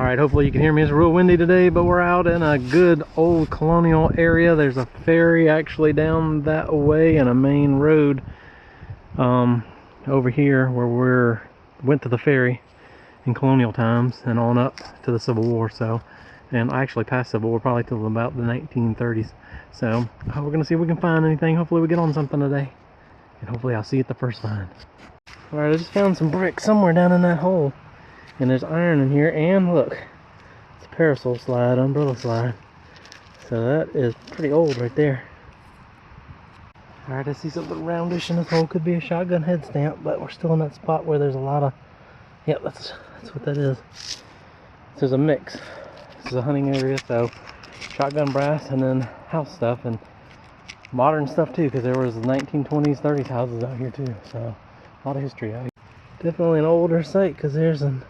Alright, hopefully you can hear me. It's real windy today, but we're out in a good old colonial area. There's a ferry actually down that way and a main road over here where went to the ferry in colonial times and on up to the Civil War. So, and I actually passed Civil War probably till about the 1930s. So we're gonna see if we can find anything. Hopefully we get on something today, and hopefully I'll see it the first find. Alright, I just found some bricks somewhere down in that hole, and there's iron in here, and look, it's a parasol slide, umbrella slide. So that is pretty old right there. Alright, I see something roundish in this hole. Could be a shotgun head stamp, but we're still in that spot where there's a lot of, yep, that's what that is. This is a mix. This is a hunting area, so shotgun brass and then house stuff and modern stuff too, because there was 1920s, 30s houses out here too. So a lot of history out here. Definitely an older site, because there's an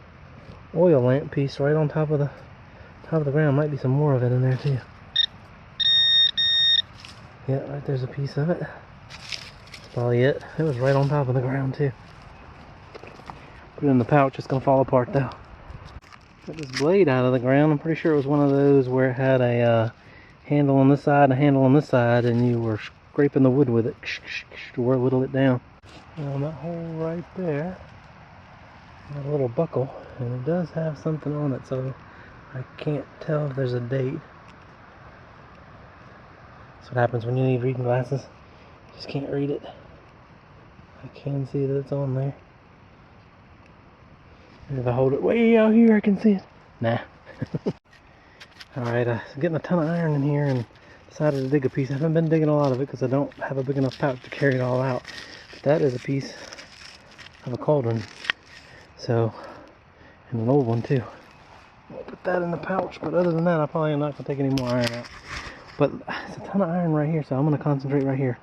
oil lamp piece right on top of the ground. Might be some more of it in there too. Yeah, right there's a piece of it. That's probably it. It was right on top of the ground too. Put it in the pouch. It's gonna fall apart though. Got this blade out of the ground. I'm pretty sure it was one of those where it had a handle on this side and a handle on this side, and you were scraping the wood with it to whittle it down. That hole right there, got a little buckle, and it does have something on it, so I can't tell if there's a date. That's what happens when you need reading glasses. You just can't read it. I can see that it's on there. If I hold it way out here, I can see it. Nah. Alright, I'm getting a ton of iron in here and decided to dig a piece. I haven't been digging a lot of it because I don't have a big enough pouch to carry it all out. But that is a piece of a cauldron. So, and an old one too. I'll put that in the pouch, but other than that, I probably am not going to take any more iron out. But there's a ton of iron right here, so I'm going to concentrate right here.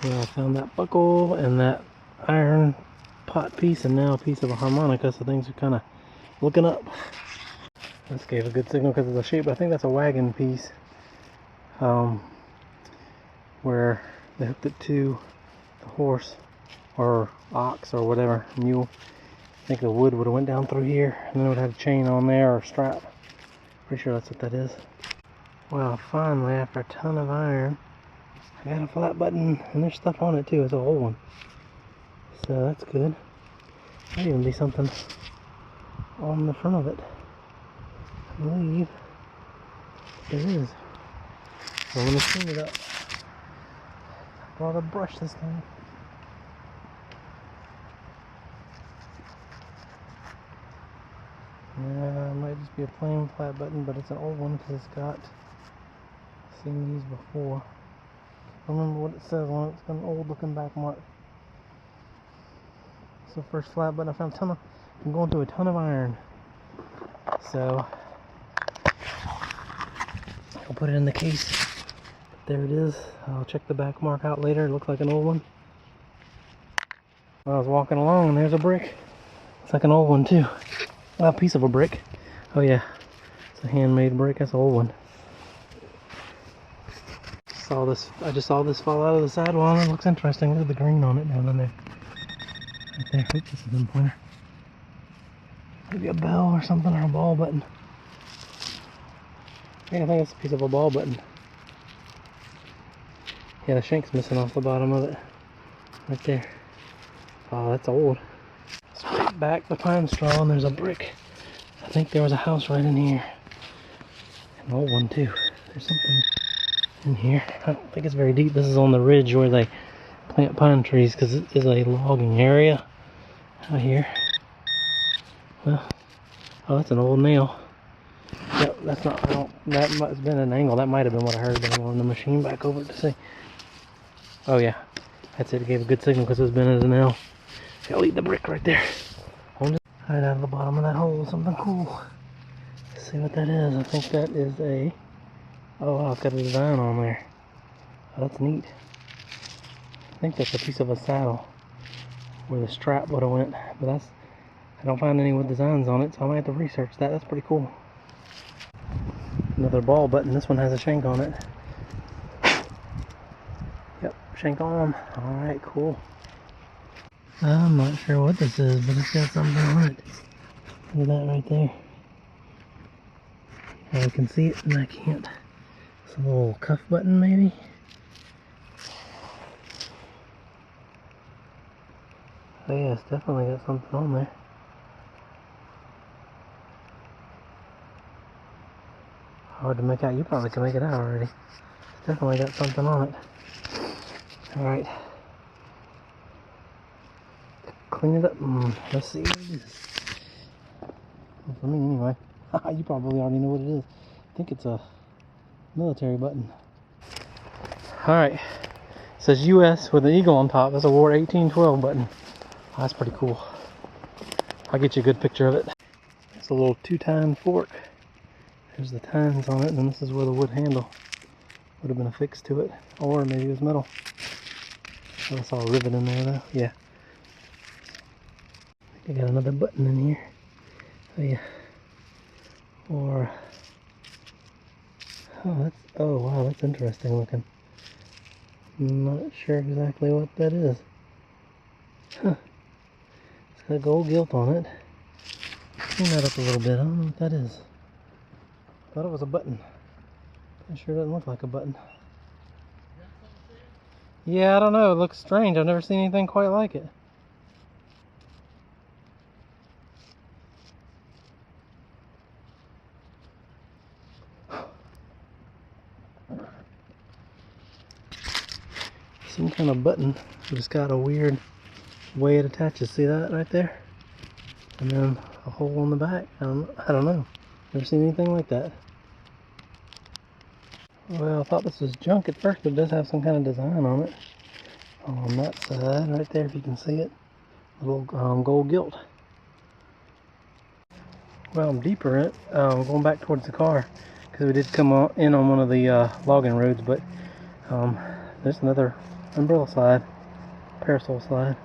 Well, I found that buckle and that iron pot piece, and now a piece of a harmonica, so things are kind of looking up. This gave a good signal because of the shape, but I think that's a wagon piece where they hooked it to the horse or ox or whatever, mule. I think the wood would have went down through here, and then it would have a chain on there or a strap. Pretty sure that's what that is. Well, finally, after a ton of iron, I got a flat button, and there's stuff on it too. It's a whole one. So that's good. Might even be something on the front of it. I believe there is. So I'm going to clean it up. I brought a brush this time. Yeah, it might just be a plain flat button, but it's an old one because it's got, seen these before. I don't remember what it says on it. It's got an old looking back mark. It's the first flat button I found. I'm going through a ton of iron. So I'll put it in the case. There it is. I'll check the back mark out later. It looks like an old one. I was walking along and there's a brick. It's like an old one too. A piece of a brick. Oh yeah, it's a handmade brick. That's an old one. I just saw this fall out of the sidewall, and it looks interesting. Look at the green on it down in there. Right there. Oops, this is a pinpointer. Maybe a bell or something, or a ball button. Yeah, I think it's a piece of a ball button. Yeah, the shank's missing off the bottom of it. Right there. Oh, that's old. Straight back the pine straw, and there's a brick. I think there was a house right in here. An old one too. There's something in here. I don't think it's very deep. This is on the ridge where they plant pine trees, because it is a logging area out here. Well, oh, that's an old nail. Yep, that's not, that must have been an angle. That might have been what I heard, but I'm on the machine back over to see. Oh yeah, that's it. It gave a good signal because it's been as an L. I'll eat the brick right there. Right out of the bottom of that hole, something cool. Let's see what that is. I think that is a, oh wow, it's got a design on there. Oh, that's neat. I think that's a piece of a saddle where the strap would have went, but that's, I don't find any with designs on it, so I might have to research that. That's pretty cool. Another ball button. This one has a shank on it. Yep, shank on. Alright, cool. I'm not sure what this is, but it's got something on it. Look at that right there. I can see it and I can't. It's a little cuff button maybe. Oh yeah, it's definitely got something on there. Hard to make out. You probably can make it out already. It's definitely got something on it. Alright. Clean it up. Let's see what it is. Well, for me anyway. You probably already know what it is. I think it's a military button. Alright. It says US with an eagle on top. That's a War 1812 button. Oh, that's pretty cool. I'll get you a good picture of it. It's a little 2-tine fork. There's the tines on it, and then this is where the wood handle would have been affixed to it. Or maybe it was metal. I saw a rivet in there though. Yeah. I think I got another button in here. Oh yeah. Or oh wow, that's interesting looking. I'm not sure exactly what that is. Huh. It's got gold gilt on it. Clean that up a little bit. I don't know what that is. Thought it was a button. It sure doesn't look like a button. Yeah, I don't know. It looks strange. I've never seen anything quite like it. Some kind of button. It's got a weird way it attaches. See that right there? And then a hole in the back. I don't know. Never seen anything like that. Well, I thought this was junk at first, but it does have some kind of design on it. On that side, right there, if you can see it. A little gold gilt. Well, I'm deeper in it. Going back towards the car, because we did come in on one of the logging roads, but there's another umbrella slide, parasol slide.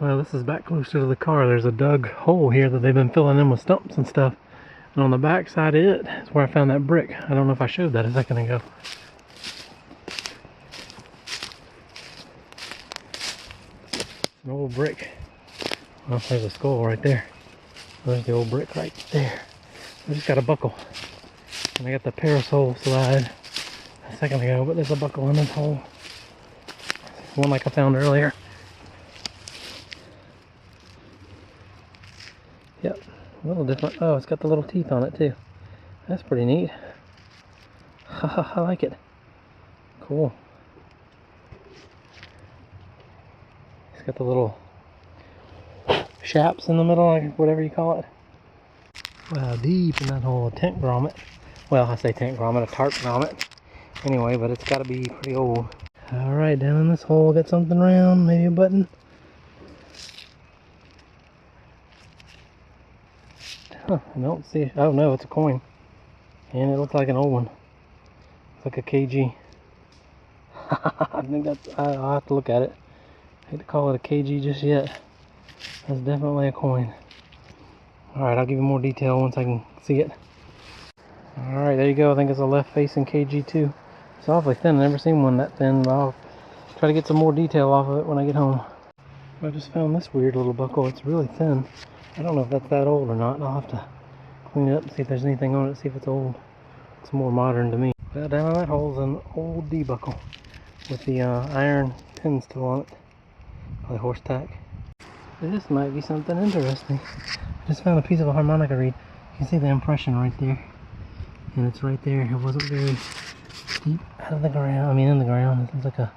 Well, this is back closer to the car. There's a dug hole here that they've been filling in with stumps and stuff. And on the back side of it is where I found that brick. I don't know if I showed that a second ago. An old brick. Well, there's a skull right there. There's the old brick right there. I just got a buckle. And I got the parasol slide a second ago, but there's a buckle in this hole. One like I found earlier. Yep, a little different. Oh, it's got the little teeth on it too. That's pretty neat. I like it. Cool. It's got the little shaps in the middle, like whatever you call it. Wow, deep in that hole, a tent grommet. Well, I say tent grommet, a tarp grommet. Anyway, but it's got to be pretty old. Alright, down in this hole, got something round, maybe a button. Huh, I don't see it. Oh no, it's a coin. And it looks like an old one. It's like a KG. I think that's, I'll have to look at it. I hate to call it a KG just yet. That's definitely a coin. Alright, I'll give you more detail once I can see it. Alright, there you go. I think it's a left facing KG too. It's awfully thin. I've never seen one that thin, but I'll try to get some more detail off of it when I get home. I just found this weird little buckle. It's really thin. I don't know if that's that old or not. I'll have to clean it up and see if there's anything on it, see if it's old. It's more modern to me. Well, down in that hole is an old D buckle with the iron pin still on it. Probably horse tack. This might be something interesting. I just found a piece of a harmonica reed. You can see the impression right there. And it's right there. It wasn't very deep out of the ground. I mean, in the ground. It looks like a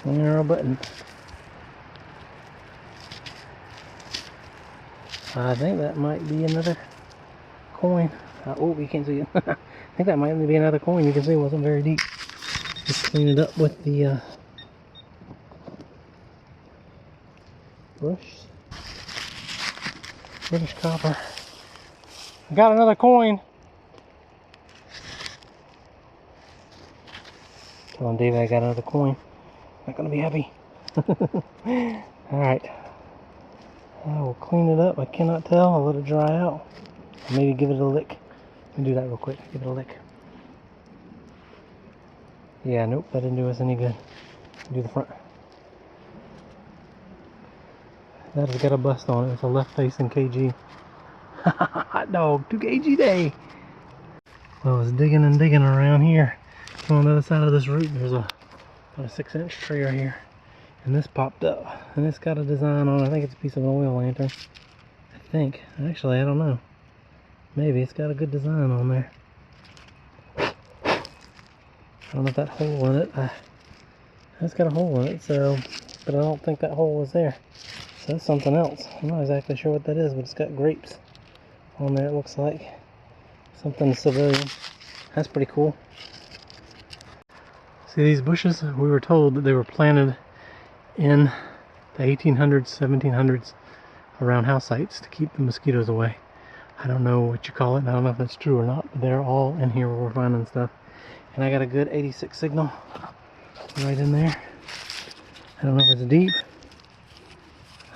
narrow button. I think that might be another coin. Oh, you can't see it. I think that might be another coin. You can see it wasn't very deep. Just clean it up with the British copper. I got another coin. Telling Dave I got another coin. Not gonna be happy. Alright. I will clean it up. I cannot tell. I'll let it dry out. Or maybe give it a lick. Let me do that real quick. Give it a lick. Yeah, nope, that didn't do us any good. Do the front. That has got a bust on it. It's a left-facing KG. Hot dog, 2 kg day. Well, I was digging and digging around here. On the other side of this root, there's a 6-inch tree right here. And this popped up. And it's got a design on it. I think it's a piece of an oil lantern. I think. Actually, I don't know. Maybe it's got a good design on there. I don't know if that hole in it. It's got a hole in it, so, but I don't think that hole was there. So that's something else. I'm not exactly sure what that is, but it's got grapes on there, it looks like. Something civilian. That's pretty cool. See these bushes? We were told that they were planted in the 1800s, 1700s around house sites to keep the mosquitoes away. I don't know what you call it. I don't know if that's true or not, but they're all in here where we're finding stuff. And I got a good 86 signal right in there. I don't know if it's deep.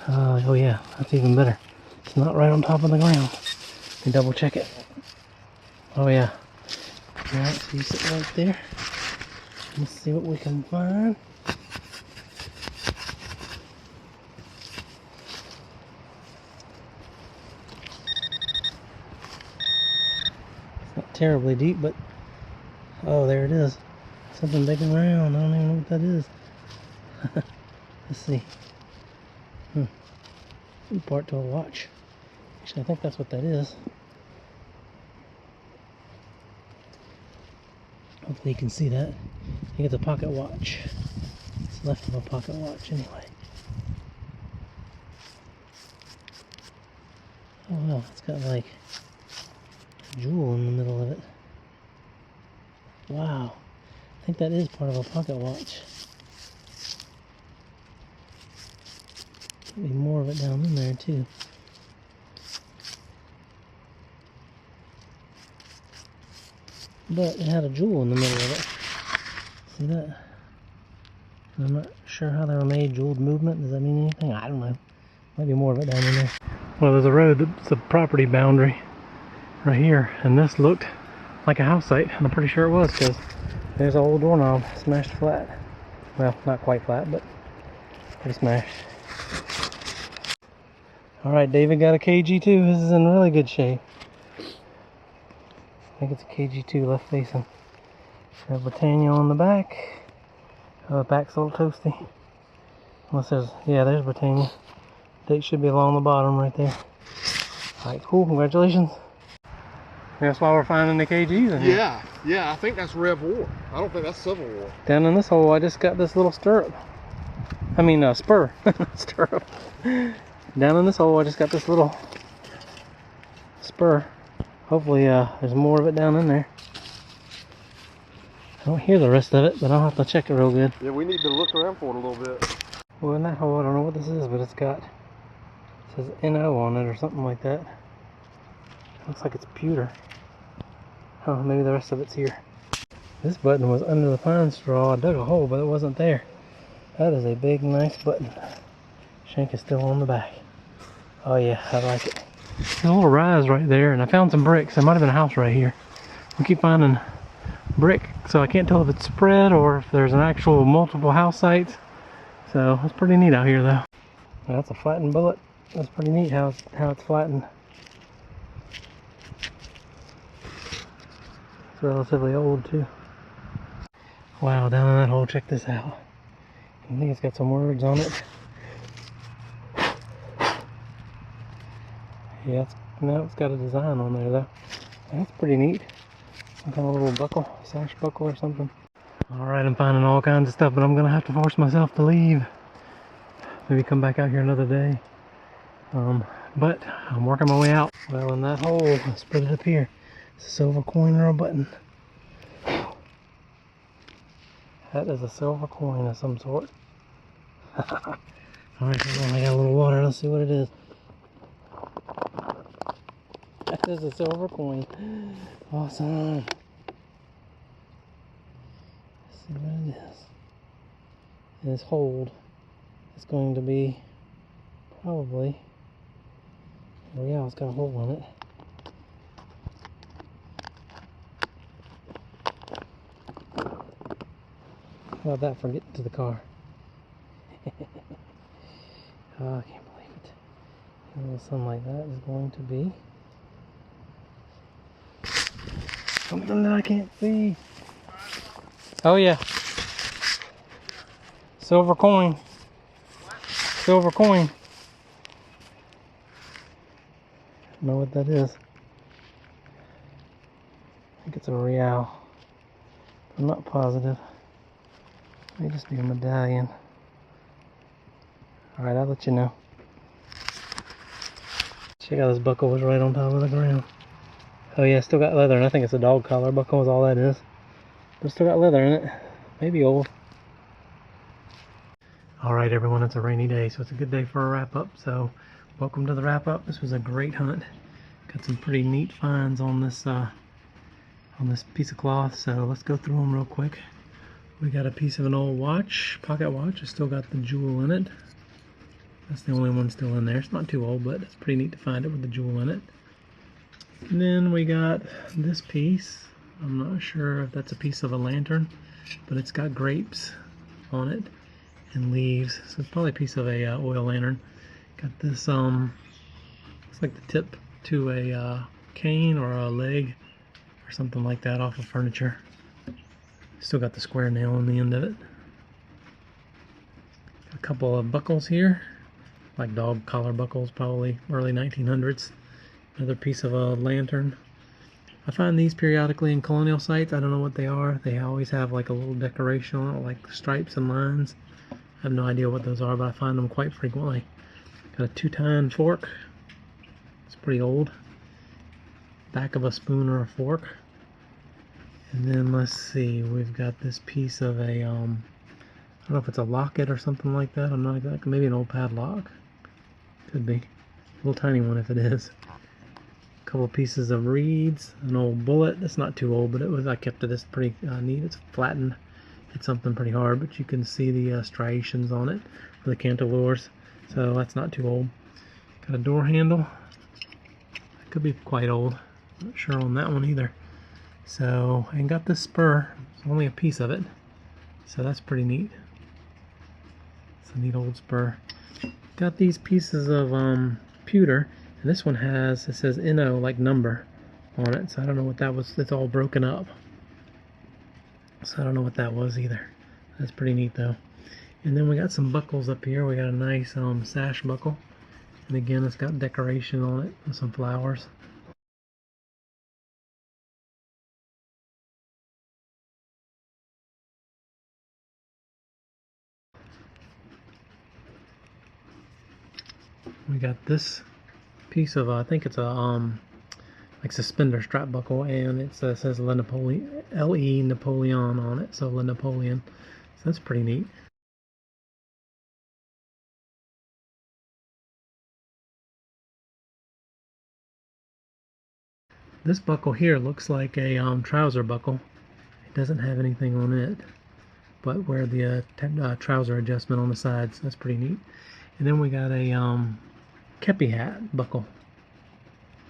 Oh yeah, that's even better. It's not right on top of the ground. Let me double check it. Oh yeah. Alright, so you sit right there. Let's see what we can find. It's not terribly deep, but oh, there it is. Something big and round. I don't even know what that is. Let's see. Part to a watch. Actually, I think that's what that is. Hopefully you can see that. I think it's a pocket watch. It's left of a pocket watch anyway. Oh wow, it's got like a jewel in the middle of it. Wow. I think that is part of a pocket watch. There'll be more of it down in there too. But it had a jewel in the middle of it. See that? I'm not sure how they were made. Jeweled movement, does that mean anything? I don't know. Might be more of it down in there. Well, there's a road that's a property boundary right here, and this looked like a house site, and I'm pretty sure it was, because there's an old doorknob smashed flat. Well, not quite flat, but pretty smashed. Alright, David got a KG2. This is in really good shape. I think it's a KG2 left facing. Got Britannia on the back. The back's a little toasty. Unless there's, yeah, there's Britannia. Date should be along the bottom right there. Alright, cool. Congratulations. That's why we're finding the KGs in here. Yeah, I think that's Rev War. I don't think that's Civil War. Down in this hole, I just got this little stirrup. I mean, spur. Stirrup. Down in this hole, I just got this little spur. Hopefully, there's more of it down in there. I don't hear the rest of it, but I'll have to check it real good. Yeah, we need to look around for it a little bit. Well, in that hole, I don't know what this is, but it says NO on it or something like that. Looks like it's pewter. Oh, maybe the rest of it's here. This button was under the pine straw. I dug a hole, but it wasn't there. That is a big, nice button. Shank is still on the back. Oh yeah, I like it. There's a little rise right there, and I found some bricks. There might have been a house right here. We keep finding brick, so I can't tell if it's spread or if there's an actual multiple house sites. So it's pretty neat out here, though. That's a flattened bullet. That's pretty neat how it's flattened. It's relatively old too. Wow, down in that hole, check this out. I think it's got some words on it. Yeah, it's got a design on there though. That's pretty neat. Some kind of little buckle, sash buckle or something. Alright, I'm finding all kinds of stuff, but I'm gonna have to force myself to leave. Maybe come back out here another day. But I'm working my way out. Well, in that hole, I spread it up here. It's a silver coin or a button. That is a silver coin of some sort. Alright, hold on, I got a little water. Let's see what it is. That is a silver coin. Awesome. Let's see what it is. This hold is going to be probably, oh yeah, it's got a hole in it. How about that for getting to the car? Oh, I can't believe it. A little something like that is going to be something that I can't see. Oh yeah. Silver coin. Silver coin. I don't know what that is. I think it's a real. I'm not positive. May just be a medallion. Alright, I'll let you know. Check out, this buckle was right on top of the ground. Oh yeah, still got leather, and I think it's a dog collar buckle is all that is. But still got leather in it. Maybe old. Alright everyone, it's a rainy day, so it's a good day for a wrap up. So welcome to the wrap up. This was a great hunt. Got some pretty neat finds on this piece of cloth, so let's go through them real quick. We got a piece of an old watch, pocket watch. It's still got the jewel in it. That's the only one still in there. It's not too old, but it's pretty neat to find it with the jewel in it. And then we got this piece. I'm not sure if that's a piece of a lantern, but it's got grapes on it and leaves. So it's probably a piece of a oil lantern. Got this, looks like the tip to a cane or a leg or something like that off of furniture. Still got the square nail on the end of it. A couple of buckles here, like dog collar buckles, probably early 1900s. Another piece of a lantern. I find these periodically in colonial sites. I don't know what they are. They always have like a little decoration on it, like stripes and lines. I have no idea what those are, but I find them quite frequently. Got a two-tine fork. It's pretty old. Back of a spoon or a fork. And then let's see, we've got this piece of a, I don't know if it's a locket or something like that. I'm not exactly, maybe an old padlock. Could be. A little tiny one if it is. A couple pieces of reeds, an old bullet. It's not too old, but it was, I kept it. It's pretty neat. It's flattened. It's something pretty hard, but you can see the striations on it for the cantilures. So that's not too old. Got a door handle. It could be quite old. Not sure on that one either. So, and got this spur. It's only a piece of it. So that's pretty neat. It's a neat old spur. Got these pieces of pewter. And this one has, it says NO, like number, on it. So I don't know what that was. It's all broken up. So I don't know what that was either. That's pretty neat though. And then we got some buckles up here. We got a nice sash buckle. And again, it's got decoration on it with some flowers. We got this piece of, I think it's a like suspender strap buckle, and it says Le Napoleon, L-E Napoleon on it, so Le Napoleon. So that's pretty neat. This buckle here looks like a trouser buckle. It doesn't have anything on it, but where the trouser adjustment on the sides. That's pretty neat. And then we got a kepi hat buckle.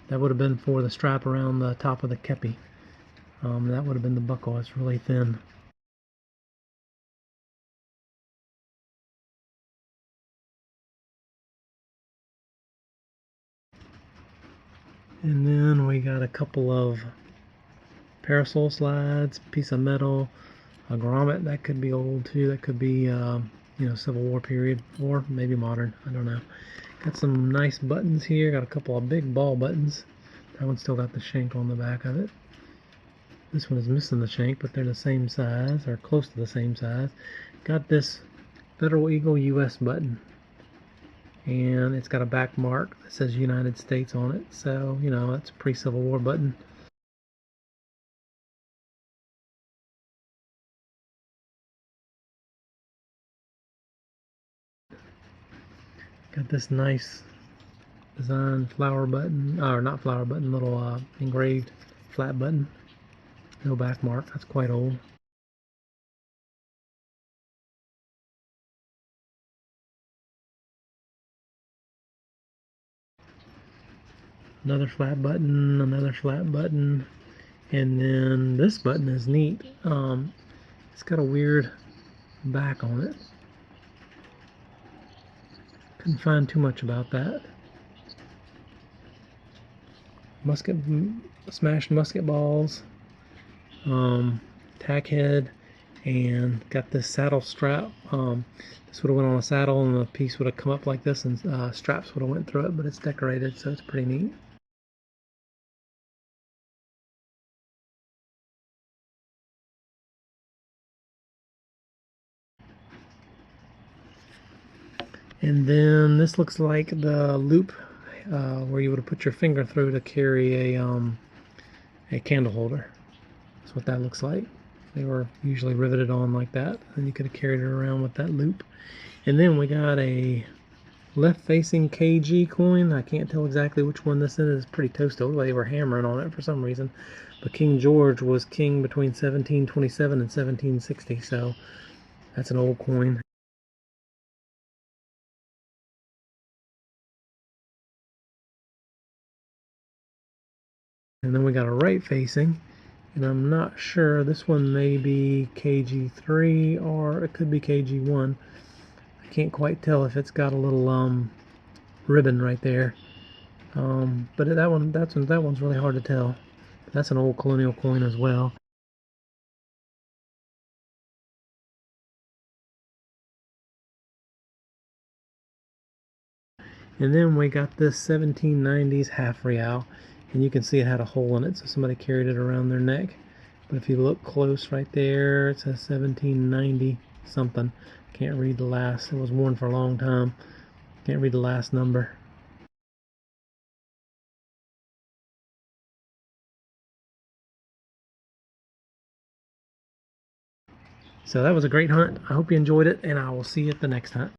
That would have been for the strap around the top of the kepi. That would have been the buckle. It's really thin. And then we got a couple of parasol slides, piece of metal, a grommet. That could be old too. That could be you know, Civil War period, or maybe modern. I don't know. Got some nice buttons here. Got a couple of big ball buttons. That one's still got the shank on the back of it. This one is missing the shank, but they're the same size, or close to the same size. Got this Federal Eagle US button. And it's got a back mark that says United States on it. So, you know, that's a pre-Civil War button. Got this nice design flower button, or not flower button, little engraved flat button. No back mark, that's quite old. Another flat button, another flat button, and then this button is neat. It's got a weird back on it. Couldn't find too much about that. smashed musket balls, tack head, and got this saddle strap. This would have went on a saddle and the piece would have come up like this, and straps would have went through it, but it's decorated, so it's pretty neat. And then this looks like the loop where you would have put your finger through to carry a candle holder. That's what that looks like. They were usually riveted on like that, and you could have carried it around with that loop. And then we got a left-facing KG coin. I can't tell exactly which one this is. It's pretty toasty. They were hammering on it for some reason. But King George was king between 1727 and 1760, so that's an old coin. And then we got a right-facing, and I'm not sure. This one may be KG3 or it could be KG1. I can't quite tell if it's got a little ribbon right there. But that one's really hard to tell. That's an old colonial coin as well. And then we got this 1790s half real, and you can see it had a hole in it, so somebody carried it around their neck. But if you look close right there, it says 1790 something. Can't read the last. It was worn for a long time. Can't read the last number. So that was a great hunt. I hope you enjoyed it, and I will see you at the next hunt.